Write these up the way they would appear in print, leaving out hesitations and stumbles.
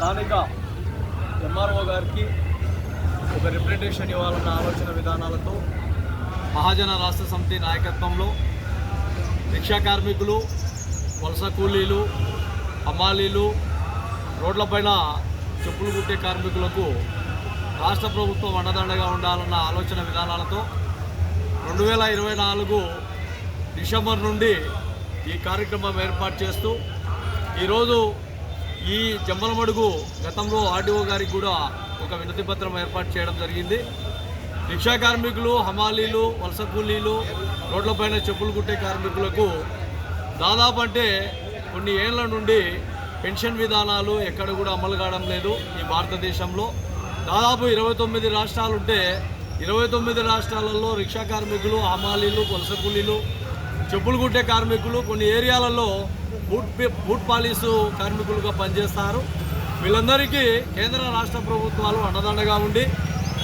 స్థానిక ఎంఆర్ఓ గారికి ఒక రిప్రజెంటేషన్ ఇవ్వాలన్న ఆలోచన విధానాలతో మహాజన రాష్ట్ర సమితి నాయకత్వంలో రిక్షా కార్మికులు, వలస కూలీలు, హమాలీలు, రోడ్లపైన చెప్పులు కుట్టే కార్మికులకు రాష్ట్ర ప్రభుత్వం అండదండగా ఉండాలన్న ఆలోచన విధానాలతో 2024 డిసెంబర్ నుండి ఈ కార్యక్రమం ఏర్పాటు చేస్తూ ఈరోజు ఈ జమ్మలమడుగు గతంలో ఆర్డీఓ గారికి కూడా ఒక వినతి పత్రం ఏర్పాటు చేయడం జరిగింది. రిక్షా కార్మికులు, హమాలీలు, వలస కూలీలు, రోడ్లపైన చెప్పులు కుట్టే కార్మికులకు దాదాపు అంటే కొన్ని ఏళ్ల నుండి పెన్షన్ విధానాలు ఎక్కడ కూడా అమలు కావడం లేదు. ఈ భారతదేశంలో దాదాపు 29 రాష్ట్రాలు ఉంటే 29 రాష్ట్రాలలో రిక్షా కార్మికులు, హమాలీలు, వలస కూలీలు, చెప్పులు కుట్టే కార్మికులు కొన్ని ఏరియాలలో బూట్ పాలిసు కార్మికులుగా పనిచేస్తారు. వీళ్ళందరికీ కేంద్ర రాష్ట్ర ప్రభుత్వాలు అండదండగా ఉండి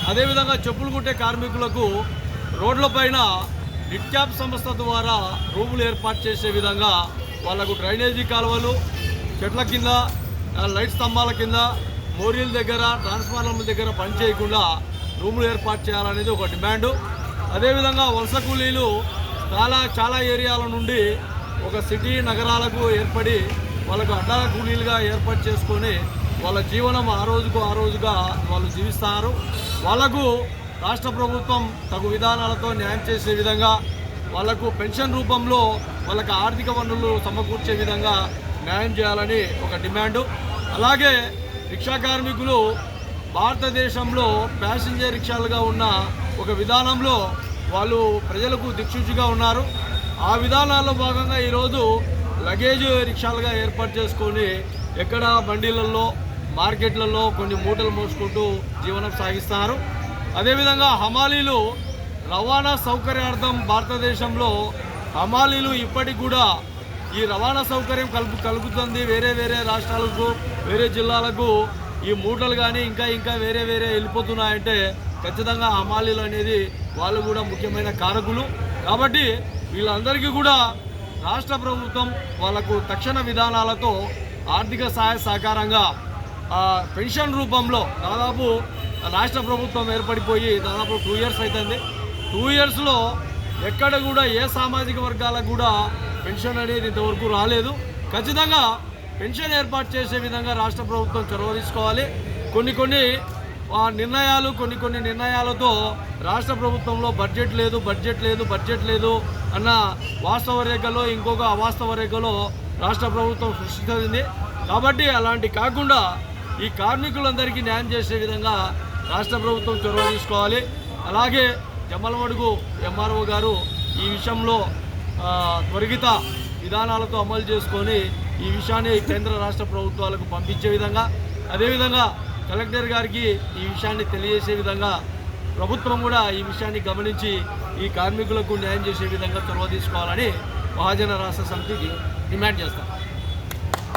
అదేవిధంగా చెప్పులు కుట్టే కార్మికులకు రోడ్లపైన నిట్క్యాప్ సంస్థ ద్వారా రూములు ఏర్పాటు చేసే విధంగా వాళ్లకు డ్రైనేజీ కాలువలు, చెట్ల కింద, లైట్ స్తంభాల కింద, మోరీల దగ్గర, ట్రాన్స్ఫార్మర్ల దగ్గర పనిచేయకుండా రూములు ఏర్పాటు చేయాలనేది ఒక డిమాండు. అదేవిధంగా వలస కూలీలు చాలా ఏరియాల నుండి ఒక సిటీ నగరాలకు ఏర్పడి వాళ్ళకు అడ్డాల కూలీలుగా ఏర్పాటు చేసుకొని వాళ్ళ జీవనం ఆ రోజుగా వాళ్ళు జీవిస్తారు. వాళ్లకు రాష్ట్ర ప్రభుత్వం తగు విధానాలతో న్యాయం చేసే విధంగా, వాళ్లకు పెన్షన్ రూపంలో వాళ్ళకు ఆర్థిక వనరులు సమకూర్చే విధంగా న్యాయం చేయాలని ఒక డిమాండు. అలాగే రిక్షా కార్మికులు భారతదేశంలో ప్యాసింజర్ రిక్షాలుగా ఉన్న ఒక విధానంలో వాళ్ళు ప్రజలకు దిక్సూచిగా ఉన్నారు. ఆ విధానాల్లో భాగంగా ఈరోజు లగేజ్ రిక్షాలుగా ఏర్పాటు చేసుకొని ఎక్కడ బండిలలో, మార్కెట్లలో కొన్ని మూటలు మోసుకుంటూ జీవనం సాగిస్తారు. అదేవిధంగా హమాలీలు రవాణా సౌకర్యార్థం భారతదేశంలో హమాలీలు ఇప్పటికి కూడా ఈ రవాణా సౌకర్యం కలుగుతుంది. వేరే రాష్ట్రాలకు, వేరే జిల్లాలకు ఈ మూటలు కానీ ఇంకా వేరే వెళ్ళిపోతున్నాయంటే ఖచ్చితంగా హమాలీలు అనేది వాళ్ళు కూడా ముఖ్యమైన కారకులు. కాబట్టి వీళ్ళందరికీ కూడా రాష్ట్ర ప్రభుత్వం వాళ్లకు తక్షణ విధానాలతో ఆర్థిక సహకారంగా పెన్షన్ రూపంలో దాదాపు రాష్ట్ర ప్రభుత్వం ఏర్పడిపోయి దాదాపు 2 years అవుతుంది. 2 yearsలో ఎక్కడ కూడా ఏ సామాజిక వర్గాలకు కూడా పెన్షన్ అనేది ఇంతవరకు రాలేదు. ఖచ్చితంగా పెన్షన్ ఏర్పాటు చేసే విధంగా రాష్ట్ర ప్రభుత్వం చొరవ తీసుకోవాలి. కొన్ని నిర్ణయాలతో రాష్ట్ర ప్రభుత్వంలో బడ్జెట్ లేదు అన్న వాస్తవ రేఖలో ఇంకొక అవాస్తవ రేఖలో రాష్ట్ర ప్రభుత్వం సృష్టించింది. కాబట్టి అలాంటి కాకుండా ఈ కార్మికులందరికీ న్యాయం చేసే విధంగా రాష్ట్ర ప్రభుత్వం చొరవ తీసుకోవాలి. అలాగే జమ్మలమడుగు ఎంఆర్ఓ గారు ఈ విషయంలో త్వరిత విధానాలతో అమలు చేసుకొని ఈ విషయాన్ని కేంద్ర రాష్ట్ర ప్రభుత్వాలకు పంపించే విధంగా, అదేవిధంగా కలెక్టర్ గారికి ఈ విషయాన్ని తెలియజేసే విధంగా ప్రభుత్వం కూడా ఈ విషయాన్ని గమనించి ఈ కార్మికులకు న్యాయం చేసే విధంగా చొరవ తీసుకోవాలని మహాజన రాష్ట్ర సమితికి డిమాండ్ చేస్తాం.